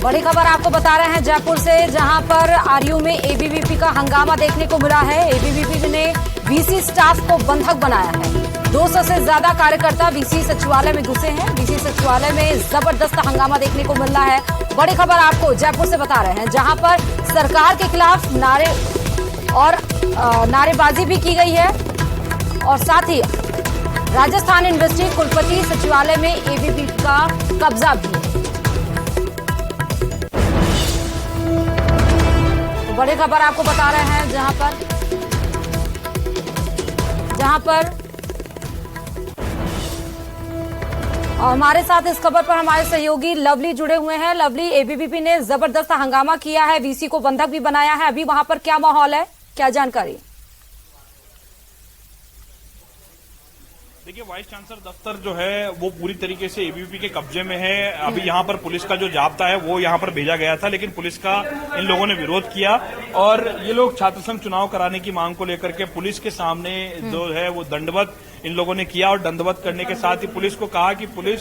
बड़ी खबर आपको बता रहे हैं जयपुर से, जहां पर आरयू में एबीवीपी का हंगामा देखने को मिला है। एबीवीपी ने वीसी स्टाफ को बंधक बनाया है। 200 से ज्यादा कार्यकर्ता वीसी सचिवालय में घुसे हैं। वीसी सचिवालय में जबरदस्त हंगामा देखने को मिल रहा है। बड़ी खबर आपको जयपुर से बता रहे हैं, जहां पर सरकार के खिलाफ नारे और नारेबाजी भी की गई है और साथ ही राजस्थान यूनिवर्सिटी कुलपति सचिवालय में एबीवीपी का कब्जा भी है। बड़ी खबर आपको बता रहे हैं, जहां पर और हमारे साथ इस खबर पर हमारे सहयोगी लवली जुड़े हुए हैं। लवली, एबीवीपी ने जबरदस्त हंगामा किया है, वीसी को बंधक भी बनाया है। अभी वहां पर क्या माहौल है, क्या जानकारी? देखिए, वाइस चांसलर दफ्तर जो है वो पूरी तरीके से एबीवीपी के कब्जे में है। अभी यहाँ पर पुलिस का जो जाब्ता है वो यहाँ पर भेजा गया था, लेकिन पुलिस का इन लोगों ने विरोध किया और ये लोग छात्र संघ चुनाव कराने की मांग को लेकर के पुलिस के सामने जो है वो दंडवत इन लोगों ने किया और दंडवत करने के साथ ही पुलिस को कहा कि पुलिस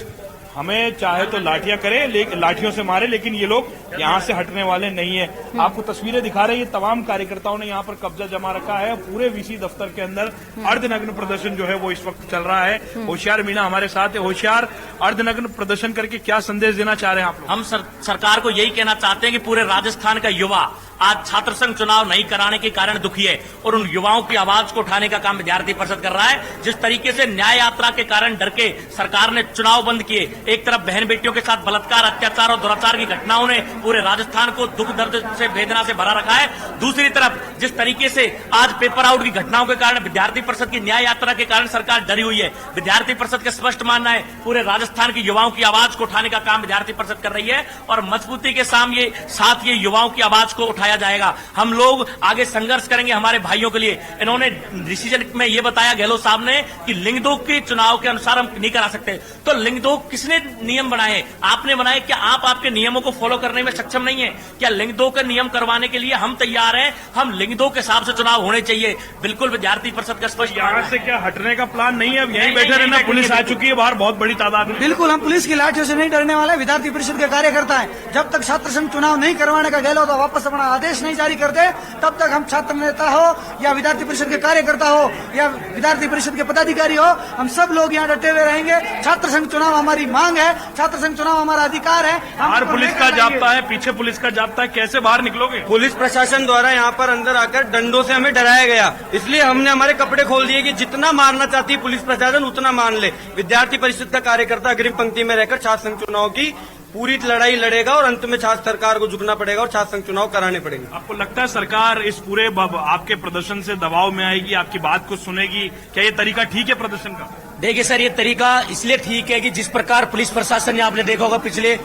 हमें चाहे तो लाठियां करे, लाठियों से मारे, लेकिन ये लोग यहाँ से हटने वाले नहीं है। आपको तस्वीरें दिखा रहे हैं, तमाम कार्यकर्ताओं ने यहाँ पर कब्जा जमा रखा है। पूरे वीसी दफ्तर के अंदर अर्धनग्न प्रदर्शन जो है वो इस वक्त चल रहा है। होशियार मीणा हमारे साथ है। होशियार, अर्धनग्न प्रदर्शन करके क्या संदेश देना चाह रहे हैं आप लोग? हम सरकार को यही कहना चाहते हैं कि पूरे राजस्थान का युवा आज छात्र संघ चुनाव नहीं कराने के कारण दुखी है और उन युवाओं की आवाज को उठाने का काम विद्यार्थी परिषद कर रहा है। जिस तरीके से न्याय यात्रा के कारण डर के सरकार ने चुनाव बंद किए, एक तरफ बहन बेटियों के साथ बलात्कार, अत्याचार और दुराचार की घटनाओं ने पूरे राजस्थान को दुख दर्द से वेदना से भरा रखा है। दूसरी तरफ जिस तरीके से आज पेपर आउट की घटनाओं के कारण विद्यार्थी परिषद की न्याय यात्रा के कारण सरकार डरी हुई है। विद्यार्थी परिषद का स्पष्ट मानना है पूरे राजस्थान के युवाओं की आवाज को उठाने का काम विद्यार्थी परिषद कर रही है और मजबूती के साथ ये युवाओं की आवाज को उठाया जाएगा। हम लोग आगे संघर्ष करेंगे हमारे भाइयों के लिए। इन्होंने डिसीजन में ये बताया गहलोत साहब ने कि लिंगदोह के चुनाव के अनुसार हम नहीं करा सकते। तो लिंगदोह किसने नियम बनाए? आपने बनाए। क्या आप आपके नियमों को फॉलो करने में सक्षम नहीं है? क्या लिंगदोह का नियम करवाने के लिए हम तैयार हैं? हम लिंगदोह के हिसाब से चुनाव होने चाहिए। बिल्कुल विद्यार्थी परिषद का स्पष्ट। यहाँ से क्या हटने का प्लान नहीं है? अब यहीं बैठे रहना? पुलिस आ चुकी है बाहर बहुत बड़ी तादाद में। बिल्कुल, हम पुलिस की लाठियों से नहीं डरने वाले। विद्यार्थी परिषद के कार्यकर्ता हैं। जब तक छात्र संघ चुनाव नहीं करवाने का गहलोत वापस अपना आदेश नहीं जारी करते, तब तक हम छात्र नेता हो या विद्यार्थी परिषद के कार्यकर्ता हो या विद्यार्थी परिषद के पदाधिकारी हो, हम सब लोग यहाँ डटे हुए रहेंगे। छात्र संघ चुनाव हमारी मांग है, छात्र संघ चुनाव हमारा अधिकार है। बाहर पुलिस का जाब्ता है, पीछे पुलिस का जाब्ता है, कैसे बाहर निकलोगे? पुलिस प्रशासन द्वारा यहाँ पर अंदर आकर डंडों से हमें डराया गया, इसलिए हमने हमारे कपड़े खोल दिए कि जितना मारना चाहती है पुलिस प्रशासन उतना मान ले। विद्यार्थी परिषद का कार्यकर्ता अग्रिम पंक्ति में रहकर छात्र संघ चुनाव की पूरी लड़ाई लड़ेगा और अंत में छात्र सरकार को झुकना पड़ेगा और छात्र संघ चुनाव कराने पड़ेंगे। आपको लगता है सरकार इस पूरे आपके प्रदर्शन से दबाव में आएगी, आपकी बात को सुनेगी? क्या ये तरीका ठीक है प्रदर्शन का? देखिए सर, ये तरीका इसलिए ठीक है कि जिस प्रकार पुलिस प्रशासन ने, आपने देखा होगा पिछले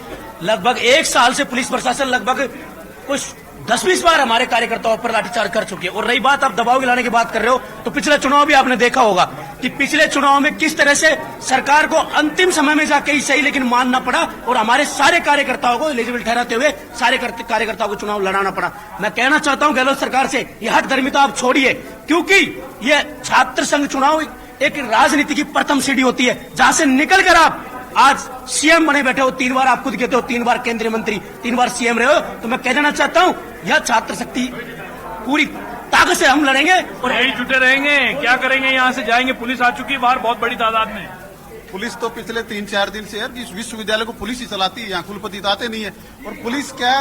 लगभग 1 साल से पुलिस प्रशासन लगभग कुछ 10-20 बार हमारे कार्यकर्ताओं पर लाठीचार्ज कर चुके हैं। और रही बात आप दबाव गिराने की बात कर रहे हो, तो पिछले चुनाव भी आपने देखा होगा कि पिछले चुनाव में किस तरह से सरकार को अंतिम समय में जाके ही सही लेकिन मानना पड़ा और हमारे सारे कार्यकर्ताओं को एलिजिबल ठहराते हुए सारे कार्यकर्ताओं को चुनाव लड़ाना पड़ा। मैं कहना चाहता हूं गहलोत सरकार से, यह हठधर्मिता आप छोड़िए, क्योंकि यह छात्र संघ चुनाव एक राजनीति की प्रथम सीढ़ी होती है, जहां से निकल कर आप आज सीएम बने बैठे हो। 3 बार आप खुद कहते हो, 3 बार केंद्रीय मंत्री, 3 बार सीएम रहे हो। तो मैं कह देना चाहता हूं, यह छात्र शक्ति पूरी ताकत से हम लड़ेंगे और यही जुटे रहेंगे। क्या करेंगे? यहाँ से जाएंगे, पुलिस आ चुकी है बाहर बहुत बड़ी तादाद में। पुलिस तो पिछले 3-4 दिन से है कि इस विश्वविद्यालय को पुलिस ही चलाती है, यहाँ कुलपति तो आते नहीं है। और पुलिस क्या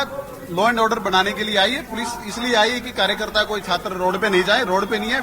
लॉ एंड ऑर्डर बनाने के लिए आई है। पुलिस इसलिए आई है कि कार्यकर्ता कोई छात्र रोड पे नहीं जाए। रोड पे नहीं है,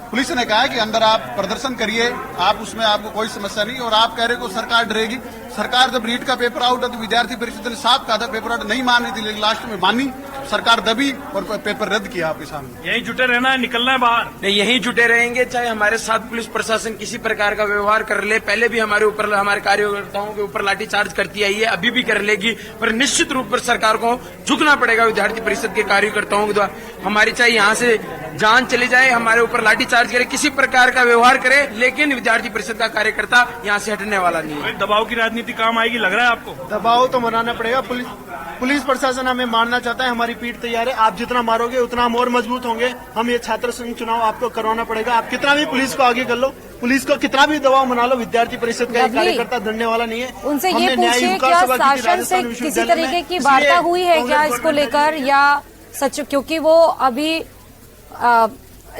पुलिस ने कहा है कि अंदर आप प्रदर्शन करिए, आप उसमें आपको कोई समस्या नहीं। और आप कह रहे हो सरकार डरेगी। सरकार जब रीट का पेपर आउट है तो विद्यार्थी परिषद ने साफ कहा था पेपर आउट नहीं मान रही थी, लेकिन लास्ट में मानी, सरकार दबी और पेपर रद्द किया आपके सामने। यही जुटे रहना है, निकलना है बाहर? नहीं, यहीं जुटे रहेंगे, चाहे हमारे साथ पुलिस प्रशासन किसी प्रकार का व्यवहार कर ले। पहले भी हमारे ऊपर, हमारे कार्यकर्ताओं के ऊपर लाठीचार्ज करती आई है, अभी भी कर लेगी, पर निश्चित रूप पर सरकार को झुकना पड़ेगा विद्यार्थी परिषद के कार्यकर्ताओं के द्वारा। हमारी चाहे यहाँ से जान चली जाए, हमारे ऊपर लाठीचार्ज करे, किसी प्रकार का व्यवहार करे, लेकिन विद्यार्थी परिषद का कार्यकर्ता यहाँ से हटने वाला नहीं है। दबाव की राजनीति काम आएगी लग रहा है आपको? दबाव तो बनाना पड़ेगा। पुलिस पुलिस प्रशासन हमें मारना चाहता है, हमारी पीठ तैयार है। आप जितना मारोगे उतना हम और मजबूत होंगे। हम ये छात्र संघ चुनाव आपको करवाना पड़ेगा। आप कितना भी पुलिस को आगे कर लो, पुलिस को कितना भी दबाव बना लो, विद्यार्थी परिषद का एक कार्यकर्ता डरने वाला नहीं है। उनसे ये हमने न्याय पूछिए, युक्ता क्या सभा की थी शासन से राजस्थान किसी विश्वविद्यालय तरीके में, की इसलिए वार्ता हुई है क्या कांग्रेस इसको लेकर, या सच क्योंकि वो अभी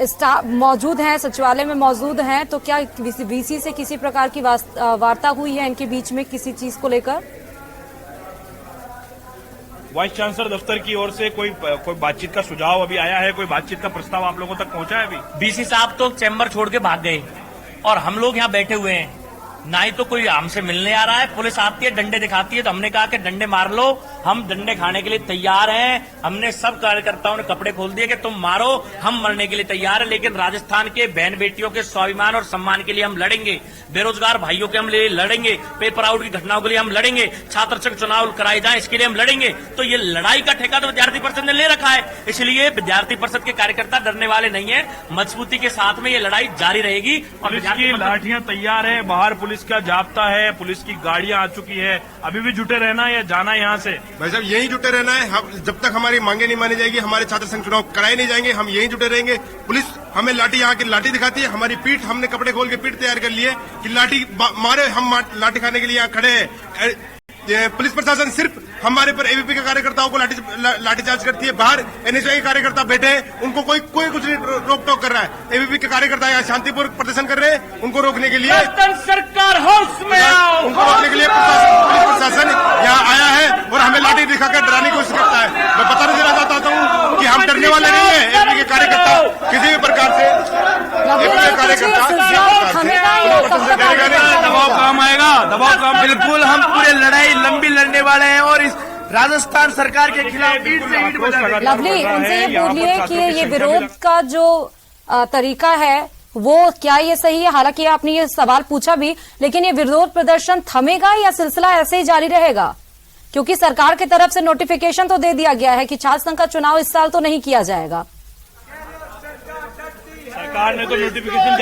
स्टाफ मौजूद हैं, सचिवालय में मौजूद हैं, तो क्या वीसी से किसी प्रकार की वार्ता हुई है इनके बीच में किसी चीज को लेकर? वाइस चांसलर दफ्तर की ओर से कोई बातचीत का सुझाव अभी आया है? कोई बातचीत का प्रस्ताव आप लोगों तक पहुंचा है? अभी बीसी साहब तो चैम्बर छोड़ के भाग गए और हम लोग यहाँ बैठे हुए हैं। ना ही तो कोई हमसे मिलने आ रहा है, पुलिस आती है डंडे दिखाती है, तो हमने कहा कि डंडे मार लो, हम डंडे खाने के लिए तैयार हैं। हमने सब कार्यकर्ताओं ने कपड़े खोल दिए कि तुम मारो, हम मरने के लिए तैयार हैं। लेकिन राजस्थान के बहन बेटियों के स्वाभिमान और सम्मान के लिए हम लड़ेंगे, बेरोजगार भाइयों के हम लिए लड़ेंगे, पेपर आउट की घटनाओं के लिए हम लड़ेंगे, छात्र संघ चुनाव कराए जाए इसके लिए हम लड़ेंगे। तो ये लड़ाई का ठेका तो विद्यार्थी परिषद ने ले रखा है, इसलिए विद्यार्थी परिषद के कार्यकर्ता डरने वाले नहीं है। मजबूती के साथ में ये लड़ाई जारी रहेगी। और पुलिस की लाठियां तैयार है, बाहर पुलिस का जाब्ता है, पुलिस की गाड़ियां आ चुकी है। अभी भी जुटे रहना है या जाना है यहाँ से? भाई साहब यहीं जुटे रहना है। हम जब तक हमारी मांगे नहीं मानी जाएगी, हमारे छात्र संघ चुनाव कराए नहीं जाएंगे, हम यहीं जुटे रहेंगे। पुलिस हमें लाठी यहाँ की लाठी दिखाती है, हमारी पीठ, हमने कपड़े खोल के पीठ तैयार कर ली है कि लाठी मारे, हम लाठी खाने के लिए यहाँ खड़े हैं। पुलिस प्रशासन सिर्फ हमारे पर एबीपी के कार्यकर्ताओं को लाठीचार्ज करती है। बाहर एनएसयूआई के कार्यकर्ता बैठे हैं, उनको कोई कुछ नहीं रोक टोक कर रहा है। एबीपी के कार्यकर्ता यहाँ शांतिपूर्वक प्रदर्शन कर रहे हैं, उनको रोकने के लिए सरकार होश में आओ, उनको रोकने के लिए पुलिस प्रशासन यहाँ आया है और हमें लाठी दिखाकर डराने की कोशिश करता है। मैं बताना देना चाहता हूँ कि हम डरने वाले नहीं है। एबीपी के कार्यकर्ता किसी भी प्रकार से दबाव काम आएगा, दबाव काम बिल्कुल। हम पूरे लड़ाई लंबी लड़ने वाले हैं और इस राजस्थान सरकार के खिलाफ ईंट से ईंट बजा देंगे। लवली, उनसे ये बोलिए कि ये विरोध का जो तरीका है वो क्या ये सही है? हालांकि आपने ये सवाल पूछा भी, लेकिन ये विरोध प्रदर्शन थमेगा या सिलसिला ऐसे ही जारी रहेगा? क्योंकि सरकार की तरफ से नोटिफिकेशन तो दे दिया गया है कि छात्र संघ का चुनाव इस साल तो नहीं किया जाएगा। सरकार ने तो नोटिफिकेशन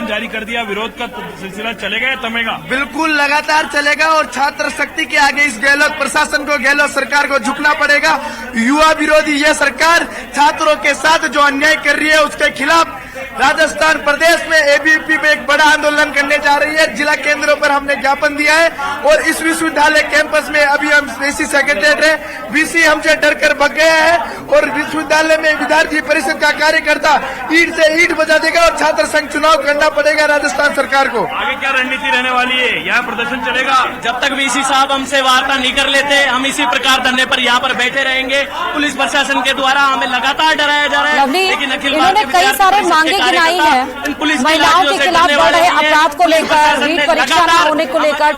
जारी कर दिया। विरोध का सिलसिला चलेगा या थमेगा? बिल्कुल लगातार चलेगा और छात्र शक्ति के आगे इस गहलोत प्रशासन को, गहलोत सरकार को झुकना पड़ेगा। युवा विरोधी यह सरकार छात्रों के साथ जो अन्याय कर रही है उसके खिलाफ राजस्थान प्रदेश में एबीवीपी में एक बड़ा आंदोलन करने जा रही है। जिला केंद्रों पर हमने ज्ञापन दिया है और इस विश्वविद्यालय कैंपस में अभी हम वीसी सेक्रेटरी है, वीसी हमसे डरकर भग गया है और विश्वविद्यालय में विद्यार्थी परिषद का कार्यकर्ता ईंट से ईंट बजा देगा और छात्र संघ चुनाव करना पड़ेगा राजस्थान सरकार को। आगे क्या रणनीति रहने वाली है? यहाँ प्रदर्शन चलेगा जब तक वीसी साहब हमसे वार्ता नहीं कर लेते, हम इसी प्रकार धरने पर यहाँ पर बैठे रहेंगे। पुलिस प्रशासन के द्वारा हमें लगातार डराया जा रहा है। लेकिन इन्होंने कई सारे मांगे गिनाई है, महिलाओं के खिलाफ बढ़ रहे अपराध को लेकर, रीट परीक्षा न होने को लेकर,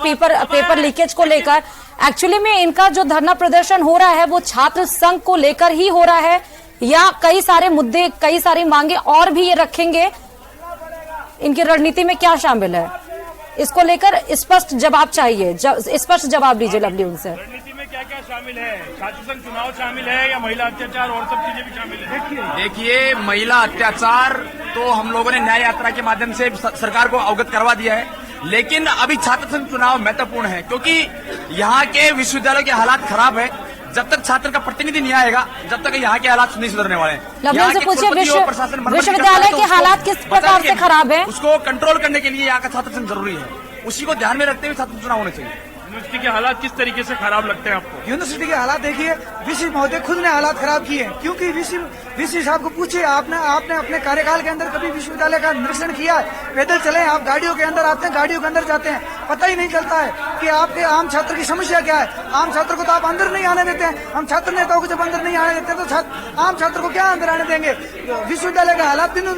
पेपर लीकेज को लेकर। एक्चुअली में इनका जो धरना प्रदर्शन हो रहा है वो छात्र संघ को लेकर ही हो रहा है या कई सारे मुद्दे, कई सारी मांगे और भी ये रखेंगे? इनकी रणनीति में क्या शामिल है, इसको लेकर स्पष्ट जवाब चाहिए। स्पष्ट जवाब दीजिए लवली उनसे। रणनीति में क्या क्या शामिल है? छात्र संघ चुनाव शामिल है या महिला अत्याचार और सब चीजें भी शामिल है? देखिए, महिला अत्याचार तो हम लोगों ने न्याय यात्रा के माध्यम से सरकार को अवगत करवा दिया है, लेकिन अभी छात्र संघ चुनाव महत्वपूर्ण है क्योंकि यहाँ के विश्वविद्यालयों के हालात खराब है। जब तक छात्र का प्रतिनिधि नहीं आएगा, जब तक यहाँ के हालात नहीं सुधरने वाले हैं। लवली से पूछिए, विश्वविद्यालय के हालात किस प्रकार से खराब है? उसको कंट्रोल करने के लिए यहाँ का छात्र संघ जरूरी है, उसी को ध्यान में रखते हुए छात्र चुनाव होने चाहिए। यूनिवर्सिटी के हालात किस तरीके से खराब लगते हैं आपको? यूनिवर्सिटी के हालात देखिए, वीसी महोदय खुद ने हालात खराब किए हैं। क्योंकि वीसी साहब को पूछिए, आपने अपने कार्यकाल के अंदर कभी विश्वविद्यालय का निरीक्षण किया है? पैदल चले, आप गाड़ियों के अंदर आते हैं, गाड़ियों के अंदर जाते हैं, पता ही नहीं चलता है कि आपके आम छात्र की समस्या क्या है। आम छात्र को तो आप अंदर नहीं आने देते हैं। हम छात्र नेताओं को जब अंदर नहीं आने देते तो आम छात्र को क्या अंदर आने देंगे? विश्वविद्यालय का हालात दिन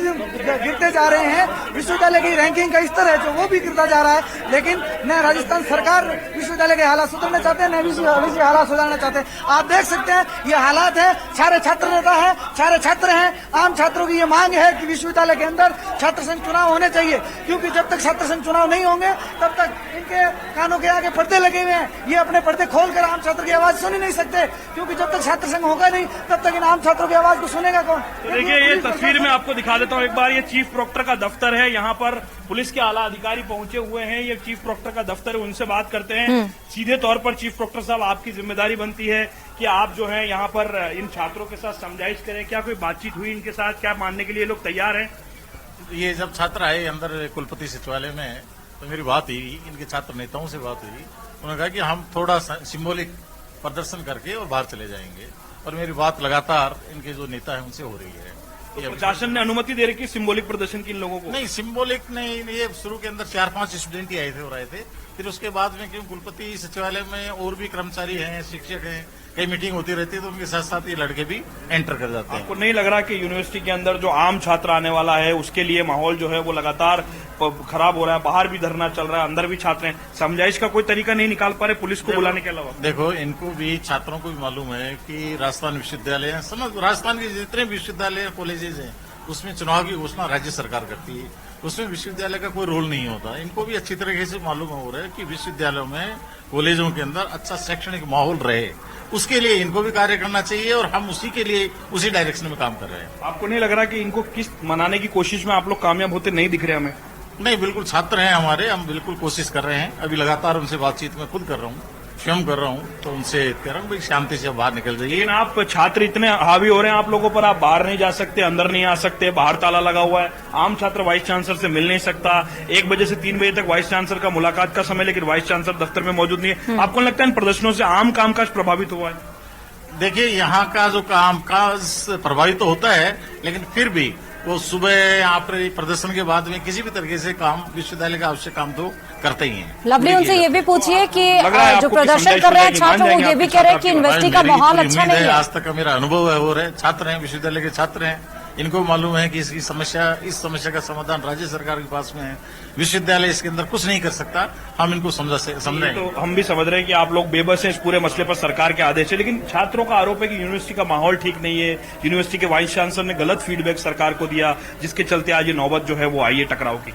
गिरते जा रहे हैं। विश्वविद्यालय की रैंकिंग का स्तर है जो वो भी गिरता जा रहा है। लेकिन न राजस्थान सरकार विश्वविद्यालय के हालात सुधरना चाहते हैं, न विषय हालात सुधारना चाहते हैं। आप देख सकते हैं ये हालात है। सारे छात्र नेता है, सारे छात्र हैं। आम छात्रों की ये मांग है कि विश्वविद्यालय के अंदर छात्र संघ चुनाव होने चाहिए, क्योंकि जब तक छात्र संघ चुनाव नहीं होंगे तब तक इनके कानों के आगे पर्दे लगे हुए हैं। ये अपने पर्दे खोलकर आम छात्र की आवाज सुन ही नहीं सकते, क्योंकि जब तक छात्र संघ होगा नहीं तब तक इन आम छात्रों की आवाज को सुनेगा कौन? तो देखिए, ये तस्वीर में आपको दिखा देता हूँ एक बार। ये चीफ प्रोक्टर का दफ्तर है। यहाँ पर पुलिस के आला अधिकारी पहुंचे हुए हैं, ये चीफ प्रोक्टर का दफ्तर है, उनसे बात करते हैं। सीधे तौर पर चीफ प्रोक्टर साहब, आपकी जिम्मेदारी बनती है कि आप जो है यहाँ पर इन छात्रों के साथ समझाइश करें। क्या कोई बातचीत हुई इनके साथ? क्या मानने के लिए लोग तैयार हैं? ये जब छात्र आए अंदर कुलपति सचिवालय में तो मेरी बात हुई, इनके छात्र नेताओं से बात हुई। उन्होंने कहा कि हम थोड़ा सिंबॉलिक प्रदर्शन करके और बाहर चले जाएंगे, और मेरी बात लगातार इनके जो नेता है उनसे हो रही है। तो प्रशासन ने अनुमति दे रखी सिंबॉलिक प्रदर्शन की इन लोगों को? नहीं, सिंबॉलिक नहीं, ये शुरू के अंदर 4-5 स्टूडेंट ही आए थे और आए थे। फिर उसके बाद में क्यों कुलपति सचिवालय में और भी कर्मचारी हैं, शिक्षक हैं, कई मीटिंग होती रहती है, तो उनके साथ साथ ये लड़के भी एंटर कर जाते हैं। आपको नहीं लग रहा कि यूनिवर्सिटी के अंदर जो आम छात्र आने वाला है उसके लिए माहौल जो है वो लगातार खराब हो रहा है? बाहर भी धरना चल रहा है, अंदर भी छात्र हैं, समझाइश का कोई तरीका नहीं निकाल पा रहे पुलिस को बुलाने के अलावा? देखो, इनको भी, छात्रों को भी मालूम है कि राजस्थान विश्वविद्यालय है, राजस्थान के जितने विश्वविद्यालय कॉलेजेस हैं उसमें चुनाव की घोषणा राज्य सरकार करती है, उसमें विश्वविद्यालय का कोई रोल नहीं होता। इनको भी अच्छी तरीके से मालूम हो रहा है कि विश्वविद्यालयों में, कॉलेजों के अंदर अच्छा शैक्षणिक माहौल रहे, उसके लिए इनको भी कार्य करना चाहिए, और हम उसी के लिए उसी डायरेक्शन में काम कर रहे हैं। आपको नहीं लग रहा कि इनको किस मनाने की कोशिश में आप लोग कामयाब होते नहीं दिख रहे हमें? नहीं, बिल्कुल छात्र हैं हमारे, हम बिल्कुल कोशिश कर रहे हैं। अभी लगातार उनसे बातचीत में खुद कर रहा हूँ, स्वयं कर रहा हूँ, तो उनसे कह रहा हूँ भाई शांति से बाहर निकल जाइए। लेकिन आप छात्र इतने हावी हो रहे हैं आप लोगों पर, आप बाहर नहीं जा सकते, अंदर नहीं आ सकते, बाहर ताला लगा हुआ है। आम छात्र वाइस चांसलर से मिल नहीं सकता, 1 बजे से 3 बजे तक वाइस चांसलर का मुलाकात का समय, लेकिन वाइस चांसलर दफ्तर में मौजूद नहीं है। आपको लगता है इन प्रदर्शनों से आम कामकाज प्रभावित हुआ है? देखिए, यहाँ का जो कामकाज प्रभावित तो होता है, लेकिन फिर भी वो सुबह यहाँ पर प्रदर्शन के बाद में किसी भी तरीके से काम, विश्वविद्यालय का आवश्यक काम तो करते ही हैं। लवली, उनसे ये भी पूछिए कि जो प्रदर्शन कर रहे हैं छात्र, वो ये भी कह रहे हैं कि यूनिवर्सिटी का माहौल अच्छा नहीं है। आज तक का मेरा अनुभव है, हो रहा है, छात्र हैं, विश्वविद्यालय के छात्र हैं, इनको मालूम है कि इस समस्या का समाधान राज्य सरकार के पास में है। विश्वविद्यालय इसके अंदर कुछ नहीं कर सकता, हम इनको समझें। तो हम भी समझ रहे हैं कि आप लोग बेबस हैं इस पूरे मसले पर, सरकार के आदेश है, लेकिन छात्रों का आरोप है कि यूनिवर्सिटी का माहौल ठीक नहीं है, यूनिवर्सिटी के वाइस चांसलर ने गलत फीडबैक सरकार को दिया, जिसके चलते आज ये नौबत जो है वो आई है टकराव की।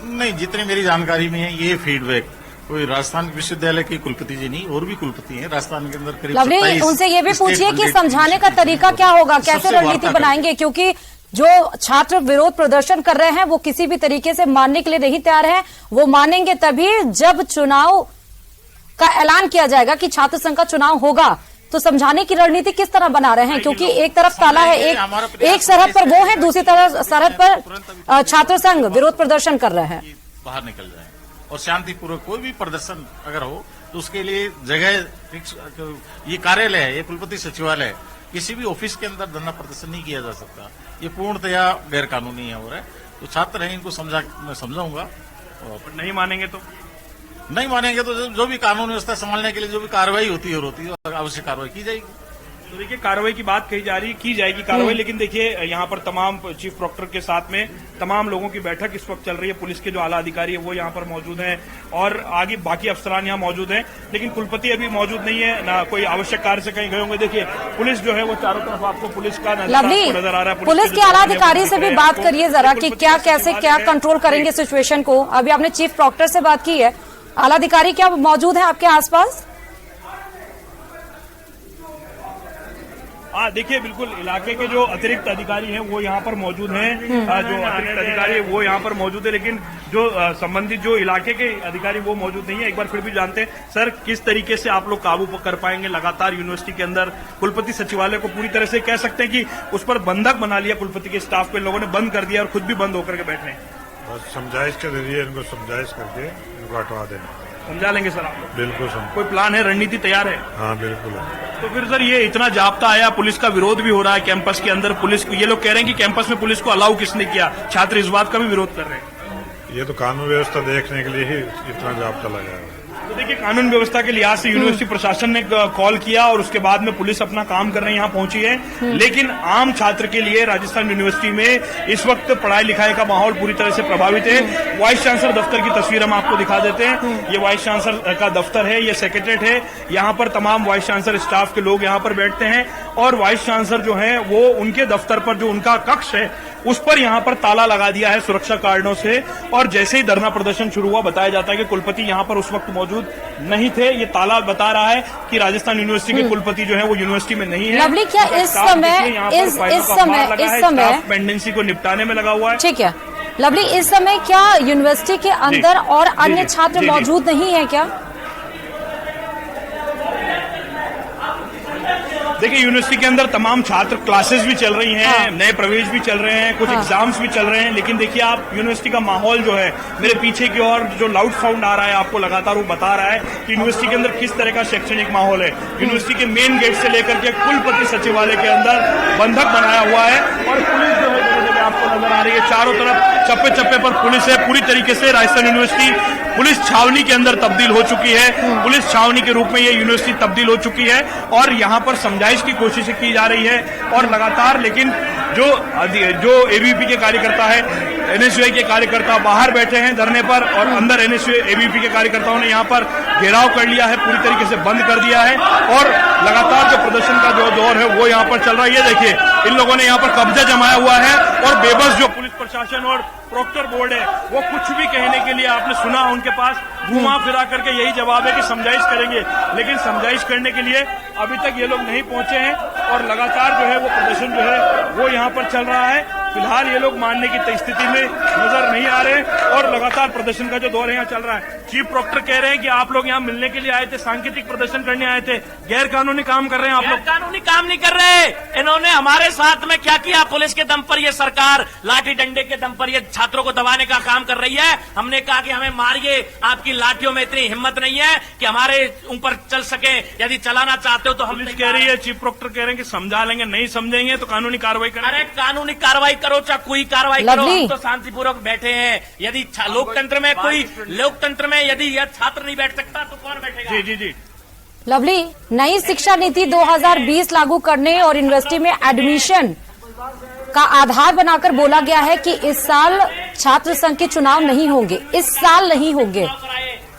नहीं, जितनी मेरी जानकारी में है, ये फीडबैक कोई राजस्थान विश्वविद्यालय के कुलपति जी नहीं, और भी कुलपति हैं राजस्थान के अंदर करीब। लवली, उनसे ये भी पूछिए कि समझाने का तरीका क्या होगा, कैसे रणनीति बनाएंगे, क्योंकि जो छात्र विरोध प्रदर्शन कर रहे हैं वो किसी भी तरीके से मानने के लिए नहीं तैयार हैं। वो मानेंगे तभी जब चुनाव का ऐलान किया जाएगा कि छात्र संघ का चुनाव होगा। तो समझाने की रणनीति किस तरह बना रहे हैं, क्योंकि एक तरफ ताला है, एक सरहद पर वो है, दूसरी तरफ सरहद पर छात्र संघ विरोध प्रदर्शन कर रहे हैं। बाहर निकल जाए और शांतिपूर्वक कोई भी प्रदर्शन अगर हो तो उसके लिए जगह, ये कार्यालय है, ये कुलपति सचिवालय है, किसी भी ऑफिस के अंदर धरना प्रदर्शन नहीं किया जा सकता। ये पूर्णतया गैर कानूनी है हो रहा है। तो छात्र हैं, इनको मैं समझाऊंगा। और नहीं मानेंगे तो जो भी कानून व्यवस्था संभालने के लिए जो भी कार्रवाई होती है आवश्यक कार्रवाई की जाएगी। तो देखिए, कार्रवाई की बात की जाएगी कार्रवाई, लेकिन देखिए यहाँ पर तमाम चीफ प्रोक्टर के साथ में तमाम लोगों की बैठक इस वक्त चल रही है। पुलिस के जो आला अधिकारी है वो यहाँ पर मौजूद हैं, और आगे बाकी अफसरान यहाँ मौजूद हैं, लेकिन कुलपति अभी मौजूद नहीं है, ना कोई आवश्यक कार्य से कहीं गए होंगे। देखिए, पुलिस जो है वो चारों तरफ आपको पुलिस का नजर आ रहा है। पुलिस के आला अधिकारी से भी बात करिए जरा कि क्या, कैसे, क्या कंट्रोल करेंगे सिचुएशन को। अभी आपने चीफ प्रोक्टर से बात की है, आला अधिकारी क्या मौजूद है आपके आसपास? देखिए, बिल्कुल इलाके के जो अतिरिक्त अधिकारी हैं वो यहाँ पर मौजूद हैं, जो अतिरिक्त अधिकारी है वो यहाँ पर मौजूद है, लेकिन जो संबंधित जो इलाके के अधिकारी वो मौजूद नहीं है। एक बार फिर भी जानते हैं सर, किस तरीके से आप लोग काबू कर पाएंगे? लगातार यूनिवर्सिटी के अंदर कुलपति सचिवालय को पूरी तरह से कह सकते हैं कि उस पर बंधक बना लिया कुलपति के स्टाफ पे, लोगों ने बंद कर दिया और खुद भी बंद होकर के बैठ रहे हैं। बस समझाइश के जरिए इनको समझाइश करके इनको हटवा देना। समझा लेंगे सर आप लोग? बिल्कुल कोई प्लान है, रणनीति तैयार है? हाँ, बिल्कुल है। तो फिर सर, ये इतना जाब्ता आया, पुलिस का विरोध भी हो रहा है कैंपस के अंदर, पुलिस को ये लोग कह रहे हैं कि कैंपस में पुलिस को अलाउ किसने किया? छात्र इस बात का भी विरोध कर रहे हैं। ये तो कानून व्यवस्था देखने के लिए ही इतना जाब्ता लगाया है। तो देखिए, कानून व्यवस्था के लिहाज से यूनिवर्सिटी प्रशासन ने कॉल किया और उसके बाद में पुलिस अपना काम करने यहाँ पहुंची है, लेकिन आम छात्र के लिए राजस्थान यूनिवर्सिटी में इस वक्त पढ़ाई लिखाई का माहौल पूरी तरह से प्रभावित है। वाइस चांसलर दफ्तर की तस्वीर हम आपको दिखा देते हैं। ये वाइस चांसलर का दफ्तर है, ये सेक्रेटरीट है, यहाँ पर तमाम वाइस चांसलर स्टाफ के लोग यहाँ पर बैठते हैं, और वाइस चांसलर जो है वो उनके दफ्तर पर जो उनका कक्ष है उस पर यहाँ पर ताला लगा दिया है सुरक्षा कारणों से। और जैसे ही धरना प्रदर्शन शुरू हुआ, बताया जाता है कि कुलपति यहाँ पर उस वक्त मौजूद नहीं थे। ये ताला बता रहा है कि राजस्थान यूनिवर्सिटी के कुलपति जो है वो यूनिवर्सिटी में नहीं है। लवली, क्या इस समय पेंडेंसी को निपटाने में लगा हुआ है। ठीक है, लवली, इस समय क्या यूनिवर्सिटी के अंदर और अन्य छात्र मौजूद नहीं है क्या? देखिए, यूनिवर्सिटी के अंदर तमाम छात्र क्लासेस भी चल रही हैं, नए प्रवेश भी चल रहे हैं, कुछ एग्जाम्स भी चल रहे हैं, लेकिन देखिए आप यूनिवर्सिटी का माहौल जो है, मेरे पीछे की ओर जो लाउड साउंड आ रहा है आपको लगातार वो बता रहा है कि यूनिवर्सिटी के अंदर किस तरह का शैक्षणिक माहौल है। यूनिवर्सिटी के मेन गेट से लेकर के कुलपति सचिवालय के अंदर बंधक बनाया हुआ है और पुलिस जो है आपको नजर आ रही है, चारों तरफ चप्पे चप्पे पर पुलिस है। पूरी तरीके से राजस्थान यूनिवर्सिटी पुलिस छावनी के अंदर तब्दील हो चुकी है, पुलिस छावनी के रूप में ये यूनिवर्सिटी तब्दील हो चुकी है और यहाँ पर समझाइश की कोशिशें की जा रही है और लगातार, लेकिन जो एबीवीपी के कार्यकर्ता है, एनएसयूआई के कार्यकर्ता बाहर बैठे हैं धरने पर और अंदर एबीवीपी के कार्यकर्ताओं ने यहाँ पर घेराव कर लिया है, पूरी तरीके से बंद कर दिया है और लगातार जो प्रदर्शन का जो दौर है वो यहाँ पर चल रहा है। ये देखिए, इन लोगों ने यहाँ पर कब्जा जमाया हुआ है और बेबस जो पुलिस प्रशासन और प्रोक्टर बोर्ड है वो कुछ भी कहने के लिए, आपने सुना उनके पास घुमा फिरा करके यही जवाब है कि समझाइश करेंगे, लेकिन समझाइश करने के लिए अभी तक ये लोग नहीं पहुंचे हैं और लगातार जो है वो प्रदर्शन जो है वो यहाँ पर चल रहा है। फिलहाल ये लोग मानने की स्थिति में नजर नहीं आ रहे और लगातार प्रदर्शन का जो दौर है यहाँ चल रहा है। चीफ प्रोक्टर कह रहे हैं कि आप लोग यहाँ मिलने के लिए आए थे, सांकेतिक प्रदर्शन करने आए थे, गैर कानूनी काम कर रहे हैं आप लोग। कानूनी काम नहीं कर रहे, इन्होंने हमारे साथ में क्या किया? पुलिस के दम पर ये सरकार लाठी डंडे के दम पर ये छात्रों को दबाने का काम कर रही है। हमने कहा कि हमें मारिए, आपकी लाठियों में इतनी हिम्मत नहीं है कि हमारे ऊपर चल सके, यदि चलाना चाहते हो तो। हम कह रही है, चीफ प्रोक्टर कह रहे हैं कि समझा लेंगे, नहीं समझेंगे तो कानूनी कार्रवाई करें। अरे कानूनी कार्रवाई करो चाहे कोई कार्रवाई करो, हम तो शांतिपूर्वक बैठे हैं। यदि लोकतंत्र में यदि यह छात्र नहीं बैठ सकता तो कौन बैठेगा? जी जी जी। लवली, नई शिक्षा नीति 2020 लागू करने और यूनिवर्सिटी में एडमिशन का आधार बनाकर बोला गया है कि इस साल छात्र संघ के चुनाव नहीं होंगे, इस साल नहीं होंगे,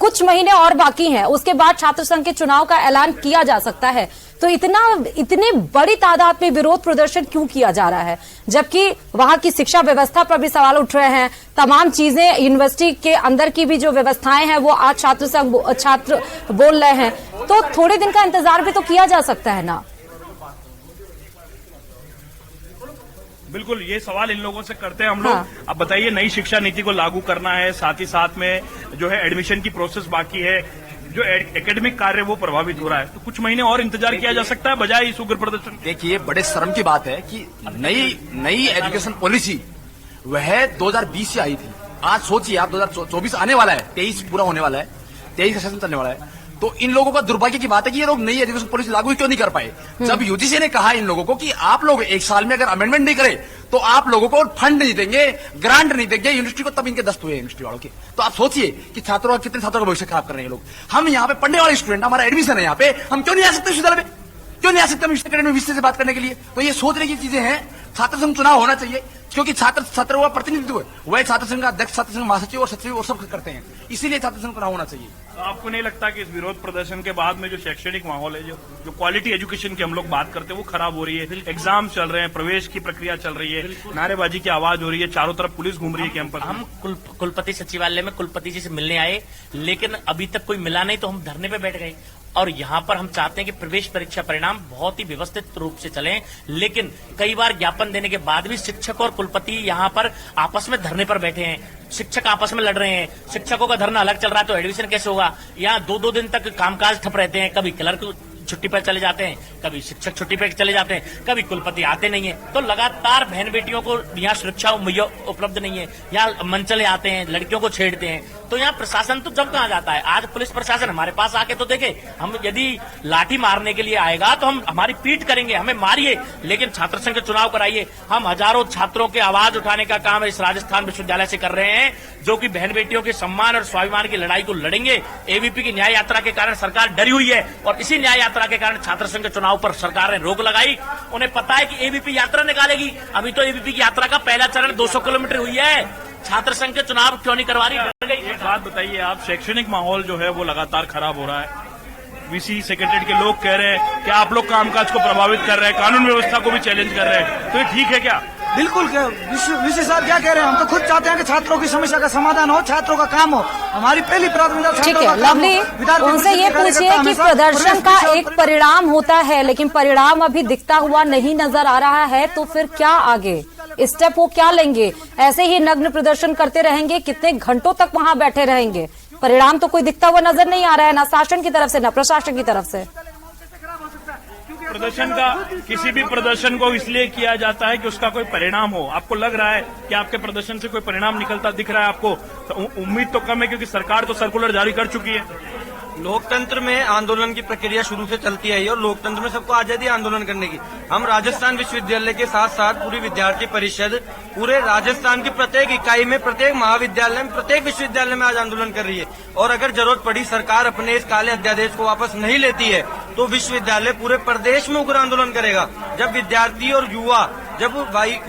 कुछ महीने और बाकी हैं, उसके बाद छात्र संघ के चुनाव का ऐलान किया जा सकता है। तो इतनी बड़ी तादाद में विरोध प्रदर्शन क्यों किया जा रहा है, जबकि वहां की शिक्षा व्यवस्था पर भी सवाल उठ रहे हैं। तमाम चीजें, यूनिवर्सिटी के अंदर की भी जो व्यवस्थाएं हैं वो आज छात्र बोल रहे हैं, तो थोड़े दिन का इंतजार भी तो किया जा सकता है ना। बिल्कुल, ये सवाल इन लोगों से करते हैं हम लोग। अब बताइए, नई शिक्षा नीति को लागू करना है, साथ ही साथ में जो है एडमिशन की प्रोसेस बाकी है, जो एकेडमिक कार्य वो प्रभावित हो रहा है, तो कुछ महीने और इंतजार किया जा सकता है बजाय इस उग्र प्रदर्शन। देखिए, बड़े शर्म की बात है कि नई एजुकेशन पॉलिसी वह 2020 से आई थी। आज सोचिए आप, 2024 आने वाला है, 23 पूरा होने वाला है, 23 का सेशन चलने वाला है। तो इन लोगों का दुर्भाग्य की बात है कि ये लोग नई एजुकेशन पॉलिसी लागू क्यों नहीं कर पाए। जब यूजीसी ने कहा इन लोगों को कि आप लोग एक साल में अगर अमेंडमेंट नहीं करे तो आप लोगों को फंड नहीं देंगे, ग्रांट नहीं देंगे यूनिवर्सिटी को, तब इनके दस्त हुए यूनिवर्सिटी वालों के। तो आप सोचिए कि छात्रों का, कितने छात्रों का भविष्य खराब कर रहे हैं लोग। हम यहाँ पे पढ़ने वाले स्टूडेंट, हमारा एडमिशन है यहाँ पे, हम क्यों नहीं आ सकते विश्वविद्यालय में, क्यों नहीं आ सकते हम विषय से बात करने के लिए? तो ये सोचने की चीजें हैं। छात्र संघ चुनाव होना चाहिए क्योंकि छात्र हुआ प्रतिनिधित्व, वह छात्र संघ का अध्यक्ष, छात्र संघ महासचिव और सचिव और सब करते हैं, इसीलिए छात्र संघ चुनाव होना चाहिए। तो आपको नहीं लगता कि इस विरोध प्रदर्शन के बाद में जो शैक्षणिक माहौल है, जो क्वालिटी एजुकेशन की हम लोग बात करते हैं वो खराब हो रही है? एग्जाम चल रहे हैं, प्रवेश की प्रक्रिया चल रही है, नारेबाजी की आवाज हो रही है, चारों तरफ पुलिस घूम रही है कैंपस। हम कुलपति सचिवालय में कुलपति जी से मिलने आए, लेकिन अभी तक कोई मिला नहीं, तो हम धरने पे बैठ गए। और यहाँ पर हम चाहते हैं कि प्रवेश परीक्षा परिणाम बहुत ही व्यवस्थित रूप से चलें, लेकिन कई बार ज्ञापन देने के बाद भी शिक्षक और कुलपति यहाँ पर आपस में धरने पर बैठे हैं। शिक्षक आपस में लड़ रहे हैं, शिक्षकों का धरना अलग चल रहा है, तो एडमिशन कैसे होगा? यहाँ 2-2 दिन तक कामकाज ठप रहते हैं, कभी क्लर्क छुट्टी पर चले जाते हैं, कभी शिक्षक छुट्टी पर चले जाते हैं, कभी कुलपति आते नहीं है। तो लगातार बहन बेटियों को यहाँ सुरक्षा उपलब्ध नहीं है, यहाँ मंचले आते हैं, लड़कियों को छेड़ते हैं। तो यहाँ प्रशासन तो जब कहाँ जाता है? आज पुलिस प्रशासन हमारे पास आके तो देखे, हम यदि लाठी मारने के लिए आएगा तो हम हमारी पीठ करेंगे, हमें मारिए, लेकिन छात्र संघ के चुनाव कराइए। हम हजारों छात्रों के आवाज उठाने का काम इस राजस्थान विश्वविद्यालय से कर रहे हैं, जो कि बहन बेटियों के सम्मान और स्वाभिमान की लड़ाई को लड़ेंगे। एबीवीपी की न्याय यात्रा के कारण सरकार डरी हुई है और इसी न्याय यात्रा के कारण छात्र संघ के चुनाव पर सरकार ने रोक लगाई। उन्हें पता है कि एबीवीपी यात्रा निकालेगी। अभी तो एबीवीपी की यात्रा का पहला चरण 200 किलोमीटर हुई है, छात्र संघ के चुनाव क्यों नहीं करवा रही? एक बात बताइए आप, शैक्षणिक माहौल जो है वो लगातार खराब हो रहा है, वीसी सेक्रेटरीट के लोग कह रहे हैं कि आप लोग कामकाज को प्रभावित कर रहे हैं, कानून व्यवस्था को भी चैलेंज कर रहे हैं, तो ये ठीक है क्या? बिल्कुल, विशेष साहब क्या कह रहे हैं? हम तो खुद चाहते हैं कि छात्रों की समस्या का समाधान हो, छात्रों का काम हो। हमारी पहली प्राथमिकता छात्रों का काम हो। उनसे ये पूछिए कि प्रदर्शन का एक परिणाम होता है, लेकिन परिणाम अभी दिखता हुआ नहीं नजर आ रहा है, तो फिर क्या आगे? स्टेप वो क्या लेंगे? ऐसे ही नग्न प्रदर्शन करते रहेंगे? कितने घंटों तक वहां बैठे रहेंगे? परिणाम तो कोई दिखता हुआ नजर नहीं आ रहा है, ना शासन की तरफ से ना प्रशासन की तरफ से। प्रदर्शन का किसी भी प्रदर्शन को इसलिए किया जाता है कि उसका कोई परिणाम हो। आपको लग रहा है कि आपके प्रदर्शन से कोई परिणाम निकलता दिख रहा है आपको? तो उम्मीद तो कम है, क्योंकि सरकार तो सर्कुलर जारी कर चुकी है। लोकतंत्र में आंदोलन की प्रक्रिया शुरू से चलती आई है और लोकतंत्र में सबको आजादी है आंदोलन करने की। हम राजस्थान विश्वविद्यालय के साथ साथ पूरी विद्यार्थी परिषद पूरे राजस्थान की प्रत्येक इकाई में, प्रत्येक महाविद्यालय में, प्रत्येक विश्वविद्यालय में आज आंदोलन कर रही है। और अगर जरूरत पड़ी सरकार अपने इस काले अध्यादेश को वापस नहीं लेती है तो विश्वविद्यालय पूरे प्रदेश में उग्र आंदोलन करेगा। जब विद्यार्थी और युवा, जब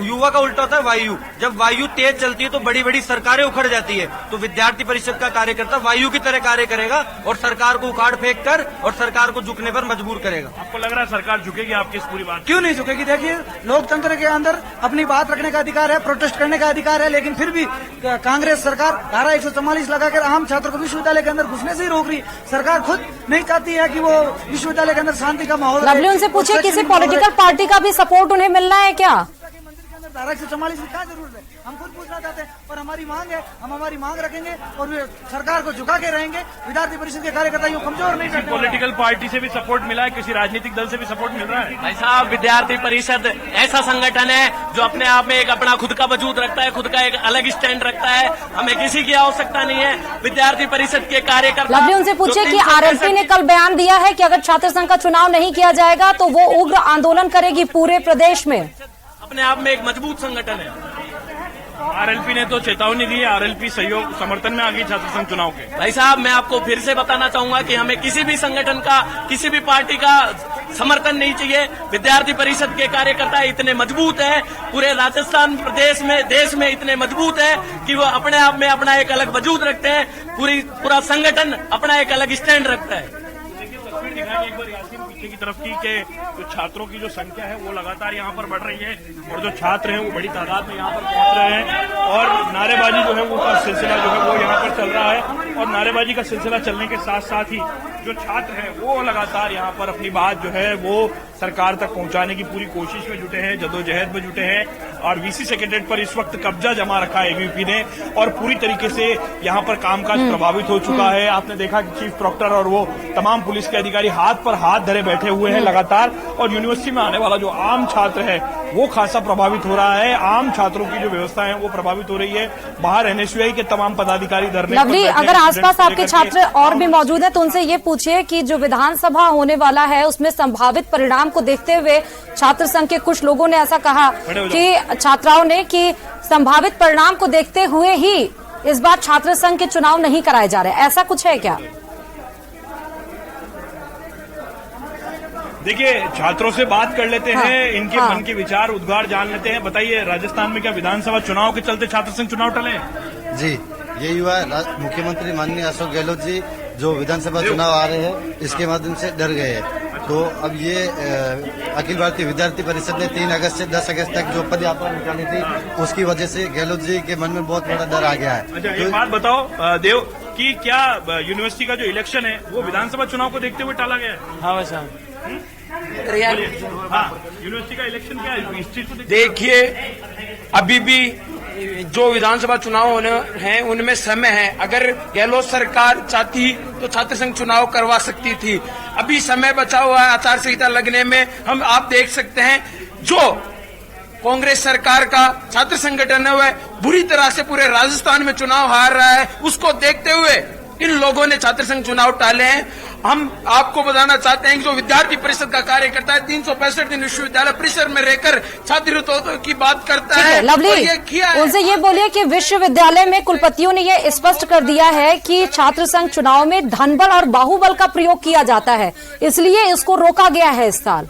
युवा का उल्टा होता है वायु, जब वायु तेज चलती है तो बड़ी बड़ी सरकारें उखड़ जाती है। तो विद्यार्थी परिषद का कार्यकर्ता वायु की तरह कार्य करेगा और सरकार को उखाड़ फेंक कर और सरकार को झुकने पर मजबूर करेगा। आपको लग रहा है सरकार झुकेगी आपकी इस पूरी बात? क्यों नहीं झुकेगी? देखिए, लोकतंत्र के अंदर अपनी बात रखने का अधिकार है, प्रोटेस्ट करने का अधिकार है, लेकिन फिर भी कांग्रेस सरकार धारा 144 लगाकर आम छात्र को विश्वविद्यालय के अंदर घुसने से ही रोक रही। सरकार खुद नहीं चाहती है कि वो विश्वविद्यालय के अंदर शांति का माहौल। लवली, उनसे पूछे किसी पॉलिटिकल पार्टी का भी सपोर्ट उन्हें मिलना है क्या? धारा 144 की क्या जरूरत है? हम खुद पूछना चाहते हैं, पर हमारी मांग है, हम हमारी मांग रखेंगे और सरकार को झुका के रहेंगे। विद्यार्थी परिषद के कार्यकर्ता यूं कमजोर नहीं करते। पॉलिटिकल पार्टी से भी सपोर्ट मिला है? किसी राजनीतिक दल से भी सपोर्ट मिल रहा है? भाई साहब, विद्यार्थी परिषद ऐसा संगठन है जो अपने आप में एक अपना खुद का वजूद रखता है, खुद का एक अलग स्टैंड रखता है। हमें किसी की आवश्यकता नहीं है। विद्यार्थी परिषद के कार्यकर्ता। लवली, उनसे पूछे कि आरएलपी ने कल बयान दिया है कि अगर छात्र संघ का चुनाव नहीं किया जाएगा तो वो उग्र आंदोलन करेगी पूरे प्रदेश में। अपने आप में एक मजबूत संगठन है। आरएलपी ने तो चेतावनी दी है, आरएलपी सहयोग समर्थन में आ गई छात्र संघ चुनाव के। भाई साहब, मैं आपको फिर से बताना चाहूंगा कि हमें किसी भी संगठन का, किसी भी पार्टी का समर्थन नहीं चाहिए। विद्यार्थी परिषद के कार्यकर्ता इतने मजबूत है, पूरे राजस्थान प्रदेश में, देश में इतने मजबूत है कि वो अपने आप में अपना एक अलग वजूद रखते हैं। पूरा संगठन अपना एक अलग स्टैंड रखता है। तस्वीर दिखाई एक बार यासीन पीछे की तरफ की कि जो छात्रों की जो संख्या है वो लगातार यहाँ पर बढ़ रही है और जो छात्र हैं वो बड़ी तादाद में यहाँ पर पहुंच रहे हैं और नारेबाजी जो है वो का सिलसिला जो है वो यहाँ पर चल रहा है। और नारेबाजी का सिलसिला चलने के साथ साथ ही जो छात्र हैं वो लगातार यहाँ पर अपनी बात जो है वो सरकार तक पहुंचाने की पूरी कोशिश में जुटे हैं, जद्दोजहद में जुटे हैं। और वीसी सेक्रेटरीट पर इस वक्त कब्जा जमा रखा है एबीवीपी ने और पूरी तरीके से यहाँ पर कामकाज प्रभावित हो चुका है। आपने देखा कि चीफ प्रोक्टर और वो तमाम पुलिस के अधिकारी हाथ पर हाथ धरे बैठे हुए हैं लगातार। और यूनिवर्सिटी में आने वाला जो आम छात्र है वो खासा प्रभावित हो रहा है। आम छात्रों की जो व्यवस्था है वो प्रभावित हो रही है। बाहर एनएसयूआई के तमाम पदाधिकारी धरने पर बैठे हैं। अगर आसपास आपके छात्र और भी मौजूद हैं तो उनसे ये पूछिए कि जो विधानसभा होने वाला है उसमें संभावित परिणाम को देखते हुए छात्र संघ के कुछ लोगों ने ऐसा कहा कि छात्राओं ने कि संभावित परिणाम को देखते हुए ही इस बार छात्र संघ के चुनाव नहीं कराए जा रहे, ऐसा कुछ है क्या? देखिए, छात्रों से बात कर लेते हैं, इनके मन के विचार उद्गार जान लेते हैं। बताइए, राजस्थान में क्या विधानसभा चुनाव के चलते छात्र संघ चुनाव टले? जी, ये युवा मुख्यमंत्री माननीय अशोक गहलोत जी जो विधानसभा चुनाव आ रहे हैं इसके माध्यम से डर गए हैं। तो अब ये अखिल भारतीय विद्यार्थी परिषद ने 3 अगस्त से 10 अगस्त तक जो पद यात्रा निकाली थी उसकी वजह से गहलोत जी के मन में बहुत बड़ा डर आ गया है। अच्छा, एक बात बताओ देव कि क्या यूनिवर्सिटी का जो इलेक्शन है वो विधानसभा चुनाव को देखते हुए टाला गया है? हाँ वैसा यूनिवर्सिटी का इलेक्शन क्या है इस चीज को देखिए, अभी भी जो विधानसभा चुनाव होने हैं उनमें समय है। अगर गहलोत सरकार चाहती तो छात्र संघ चुनाव करवा सकती थी। अभी समय बचा हुआ है आचार संहिता लगने में। आप देख सकते हैं जो कांग्रेस सरकार का छात्र संगठन है वह बुरी तरह से पूरे राजस्थान में चुनाव हार रहा है। उसको देखते हुए इन लोगों ने छात्र संघ चुनाव टाले हैं। हम आपको बताना चाहते हैं कि जो विद्यार्थी परिषद का कार्यकर्ता है 365 दिन विश्वविद्यालय परिसर में रहकर छात्र हितों की बात करता है। लवली, उनसे ये बोलिए कि विश्वविद्यालय में कुलपतियों ने ये स्पष्ट कर दिया है कि छात्र संघ चुनाव में धनबल और बाहुबल का प्रयोग किया जाता है, इसलिए इसको रोका गया है इस साल।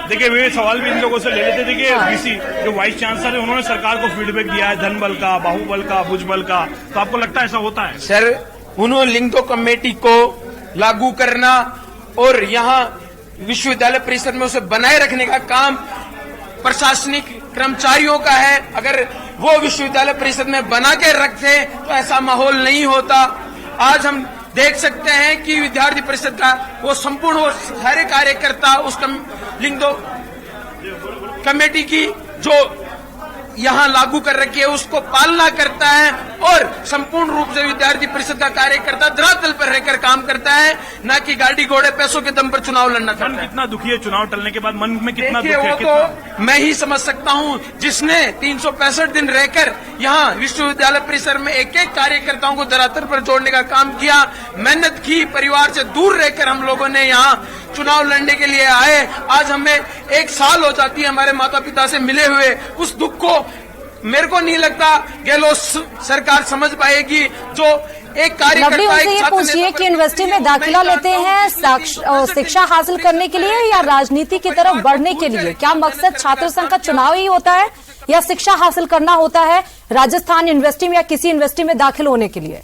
देखिए, वे सवाल भी इन लोगों से ले लेते। देखिए, वीसी जो वाइस चांसलर है उन्होंने सरकार को फीडबैक दिया है धनबल का, बाहुबल का, भुजबल का। तो आपको लगता है ऐसा होता है? सर, उन्होंने लिंगो कमेटी को लागू करना और यहाँ विश्वविद्यालय परिषद में उसे बनाए रखने का काम प्रशासनिक कर्मचारियों का है। अगर वो विश्वविद्यालय परिषद में बना के रखते तो ऐसा माहौल नहीं होता। आज हम देख सकते हैं कि विद्यार्थी परिषद का वो संपूर्ण वो सारे कार्यकर्ता उस लिंग दो कमेटी की जो यहाँ लागू कर रखी है उसको पालना करता है और संपूर्ण रूप से विद्यार्थी परिषद का कार्यकर्ता धरातल पर रहकर काम करता है, न कि गाड़ी घोड़े पैसों के दम पर चुनाव लड़ना चाहता है। मन कितना दुखी है चुनाव टलने के बाद, मन में कितना दुख देखिए है? वो तो मैं ही समझ सकता हूँ, जिसने 365 दिन रहकर यहाँ विश्वविद्यालय परिसर में एक एक कार्यकर्ताओं को धरातल पर जोड़ने का काम किया, मेहनत की, परिवार से दूर रहकर हम लोगों ने यहाँ चुनाव लड़ने के लिए आए। आज हमें 1 साल हो जाती है हमारे माता पिता से मिले हुए। उस दुख को मेरे को नहीं लगता गहलोत सरकार समझ पाएगी। जो एक लवली, उनसे ये पूछिए कि यूनिवर्सिटी में दाखिला लेते हैं शिक्षा हासिल करने के लिए या राजनीति की तरफ बढ़ने के लिए? क्या मकसद छात्र संघ का चुनाव ही होता है या शिक्षा हासिल करना होता है राजस्थान यूनिवर्सिटी में या किसी यूनिवर्सिटी में दाखिल होने के लिए?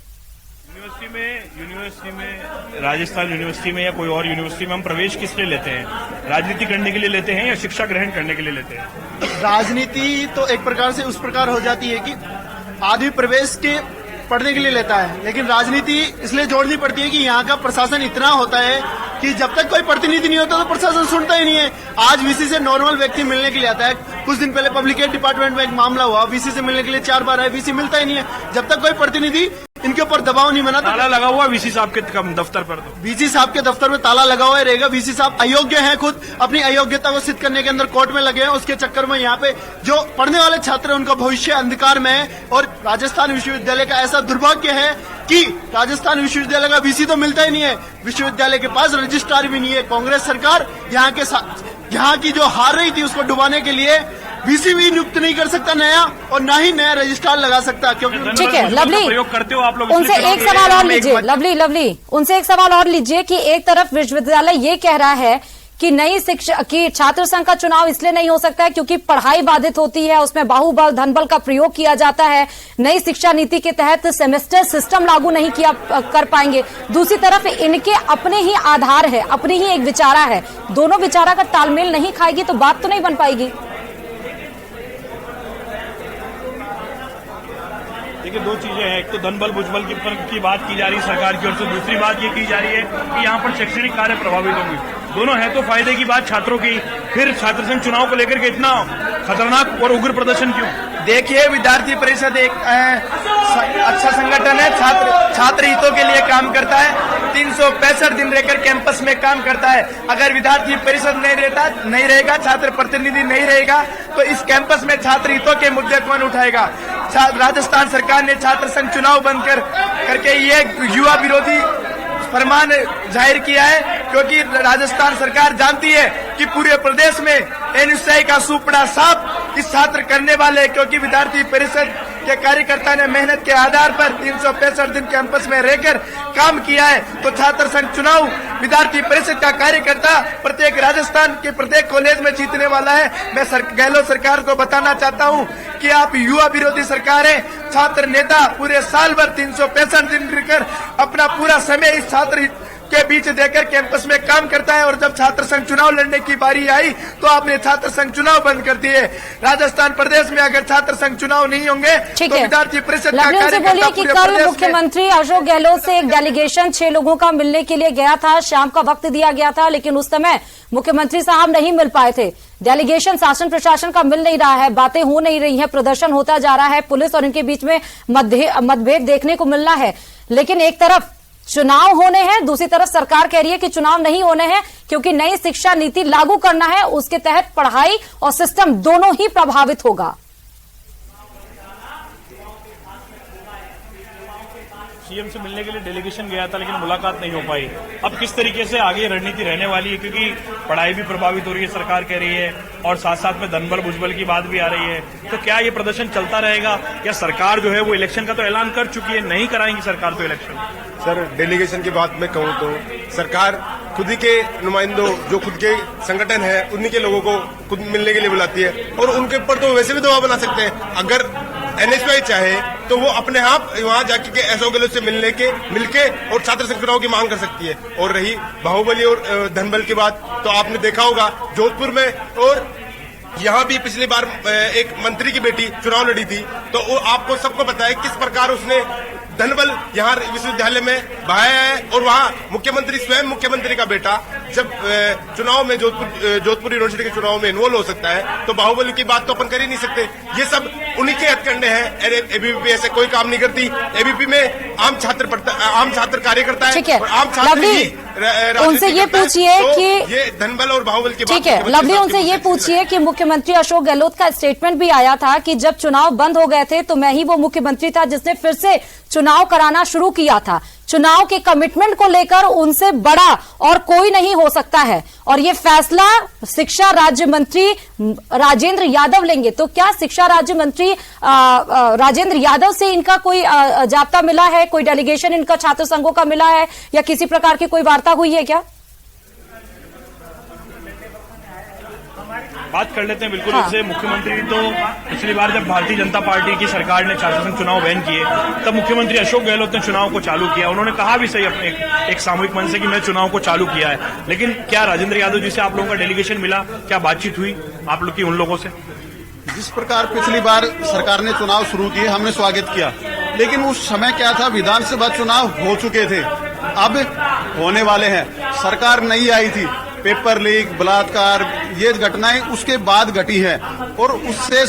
यूनिवर्सिटी में राजस्थान यूनिवर्सिटी में या कोई और यूनिवर्सिटी में हम प्रवेश किस लिए लेते हैं? राजनीति करने के लिए लेते हैं या शिक्षा ग्रहण करने के लिए लेते हैं? राजनीति तो एक प्रकार से उस प्रकार हो जाती है कि आदमी प्रवेश के पढ़ने के लिए लेता है, लेकिन राजनीति इसलिए जोड़नी पड़ती है कि यहाँ का प्रशासन इतना होता है कि जब तक कोई प्रतिनिधि नहीं होता तो प्रशासन सुनता ही नहीं है। आज वीसी से नॉर्मल व्यक्ति मिलने के लिए आता है। कुछ दिन पहले पब्लिक हेल्थ डिपार्टमेंट में एक मामला हुआ, वीसी से मिलने के लिए 4 बार आए, वीसी मिलता ही नहीं है। जब तक कोई प्रतिनिधि इनके ऊपर दबाव नहीं बना। ताला लगा हुआ वीसी साहब के दफ्तर पर, तो वीसी साहब के दफ्तर में ताला लगा हुआ रहेगा। वीसी साहब अयोग्य हैं, खुद अपनी अयोग्यता को सिद्ध करने के अंदर कोर्ट में लगे हैं। उसके चक्कर में यहाँ पे जो पढ़ने वाले छात्र हैं उनका भविष्य अंधकार में है। और राजस्थान विश्वविद्यालय का ऐसा दुर्भाग्य है कि राजस्थान विश्वविद्यालय का वीसी तो मिलता ही नहीं है, विश्वविद्यालय के पास रजिस्ट्रार भी नहीं है। कांग्रेस सरकार यहाँ की जो हार रही थी उसको डुबाने के लिए वीसी भी नियुक्त नहीं कर सकता नया, और ना ही नया रजिस्ट्रार लगा सकता, क्योंकि ठीक है लवली, प्रयोग करते हो आप लोग। उनसे एक सवाल और लीजिए लवली, उनसे एक सवाल और लीजिए कि एक तरफ विश्वविद्यालय ये कह रहा है कि नई शिक्षा की छात्र संघ का चुनाव इसलिए नहीं हो सकता है क्योंकि पढ़ाई बाधित होती है, उसमें बाहुबल धनबल का प्रयोग किया जाता है, नई शिक्षा नीति के तहत सेमेस्टर सिस्टम लागू नहीं किया कर पाएंगे। दूसरी तरफ इनके अपने ही आधार है, अपनी ही एक विचारा है, दोनों विचारा का तालमेल नहीं खाएगी तो बात तो नहीं बन पाएगी। देखिए 2 चीजें हैं, एक तो धनबल भुजबल की बात की जा रही है सरकार की ओर से, दूसरी बात ये की जा रही है कि यहाँ पर शैक्षणिक कार्य प्रभावित होंगे। दोनों है तो फायदे की बात छात्रों की, फिर छात्र संघ चुनाव को लेकर के इतना खतरनाक और उग्र प्रदर्शन क्यों? देखिए विद्यार्थी परिषद एक अच्छा संगठन है, छात्र हितों के लिए काम करता है, 365 दिन रहकर कैंपस में काम करता है। अगर विद्यार्थी परिषद नहीं रहेगा, छात्र प्रतिनिधि नहीं रहेगा तो इस कैंपस में छात्र हितों के मुद्दे कौन उठाएगा? राजस्थान सरकार ने छात्र संघ चुनाव बंद करके ये युवा विरोधी फरमान जाहिर किया है, क्योंकि राजस्थान सरकार जानती है कि पूरे प्रदेश में एनएसआई का सुपड़ा साफ इस छात्र करने वाले, क्योंकि विद्यार्थी परिषद के कार्यकर्ता ने मेहनत के आधार पर 365 दिन कैंपस में रहकर काम किया है। तो छात्र संघ चुनाव विद्यार्थी परिषद का कार्यकर्ता प्रत्येक राजस्थान के प्रत्येक कॉलेज में जीतने वाला है। मैं गहलोत सरकार को बताना चाहता हूं कि आप युवा विरोधी सरकार है। छात्र नेता पूरे साल भर 365 दिन रहकर अपना पूरा समय इस छात्र के बीच देकर कैंपस में काम करता है, और जब छात्र संघ चुनाव लड़ने की बारी आई तो आपने छात्र संघ चुनाव बंद कर दिए। राजस्थान प्रदेश में अगर छात्र संघ चुनाव नहीं होंगे तो विद्यार्थी परिषद का बोलिए कि कल मुख्यमंत्री अशोक गहलोत से एक डेलीगेशन 6 लोगों का मिलने के लिए गया था, शाम का वक्त दिया गया था, लेकिन उस समय मुख्यमंत्री साहब नहीं मिल पाए थे। डेलीगेशन शासन प्रशासन का मिल नहीं रहा है, बातें हो नहीं रही है, प्रदर्शन होता जा रहा है, पुलिस और इनके बीच में मतभेद देखने को मिलना है। लेकिन एक तरफ चुनाव होने हैं, दूसरी तरफ सरकार कह रही है कि चुनाव नहीं होने हैं क्योंकि नई शिक्षा नीति लागू करना है, उसके तहत पढ़ाई और सिस्टम दोनों ही प्रभावित होगा। सीएम से मिलने के लिए डेलीगेशन गया था लेकिन मुलाकात नहीं हो पाई। अब किस तरीके से आगे रणनीति रहने वाली है, क्योंकि पढ़ाई भी प्रभावित हो रही है सरकार कह रही है, और साथ साथ में धनबल भुजबल की बात भी आ रही है। तो क्या ये प्रदर्शन चलता रहेगा या सरकार जो है वो इलेक्शन का तो ऐलान कर चुकी है, नहीं कराएंगी सरकार तो इलेक्शन? सर डेलीगेशन की बात मैं कहूँ तो सरकार खुद ही के नुमाइंदों जो खुद के संगठन है उन्हीं के लोगों को खुद मिलने के लिए बुलाती है, और उनके ऊपर तो वैसे भी दबाव बना सकते हैं। अगर एनएसआई चाहे तो वो अपने आप वहाँ जाके के अशोक गहलोत से मिलके और छात्र संघ चुनाव की मांग कर सकती है। और रही बाहुबली और धनबल की बात, तो आपने देखा होगा जोधपुर में, और यहाँ भी पिछली बार एक मंत्री की बेटी चुनाव लड़ी थी, तो वो आपको सबको पता है किस प्रकार उसने धनबल यहाँ विश्वविद्यालय में बहाया है और वहाँ मुख्यमंत्री स्वयं मुख्यमंत्री का बेटा जब चुनाव में जोधपुर यूनिवर्सिटी के चुनाव में इन्वॉल्व हो सकता है तो बाहुबली की बात तो अपन कर ही नहीं सकते। ये सब उन्हीं के हथकंडे हैं। एबीवीपी ऐसे कोई काम नहीं करती। एबीवीपी में आम छात्र कार्यकर्ता है और आम छात्र उनसे ये पूछिए कि ये धनबल और बाहुबली की बात। ठीक है लवली, उनसे ये पूछिए कि मुख्यमंत्री अशोक गहलोत का स्टेटमेंट भी आया था कि जब चुनाव बंद हो गए थे तो मैं ही वो मुख्यमंत्री था जिसने फिर से चुनाव कराना शुरू किया था। चुनाव के कमिटमेंट को लेकर उनसे बड़ा और कोई नहीं हो सकता है और ये फैसला शिक्षा राज्य मंत्री राजेंद्र यादव लेंगे। तो क्या शिक्षा राज्य मंत्री राजेंद्र यादव से इनका कोई जाब्ता मिला है, कोई डेलीगेशन इनका छात्र संघों का मिला है या किसी प्रकार की कोई वार्ता हुई है क्या? बात कर लेते हैं बिल्कुल इससे। मुख्यमंत्री तो पिछली बार जब भारतीय जनता पार्टी की सरकार ने छात्र संघ चुनाव बैन किए तब मुख्यमंत्री अशोक गहलोत ने चुनाव को चालू किया। उन्होंने कहा भी सही अपने एक सामूहिक मंच से कि मैं चुनाव को चालू किया है। लेकिन क्या राजेंद्र यादव जी से आप लोगों का डेलीगेशन मिला, क्या बातचीत हुई आप लोग की उन लोगों से? जिस प्रकार पिछली बार सरकार ने चुनाव शुरू किए हमने स्वागत किया, लेकिन उस समय क्या था, विधानसभा चुनाव हो चुके थे, अब होने वाले हैं। सरकार नहीं आई थी, पेपर लीक, बलात्कार, ये घटनाएं उसके बाद घटी है और उससे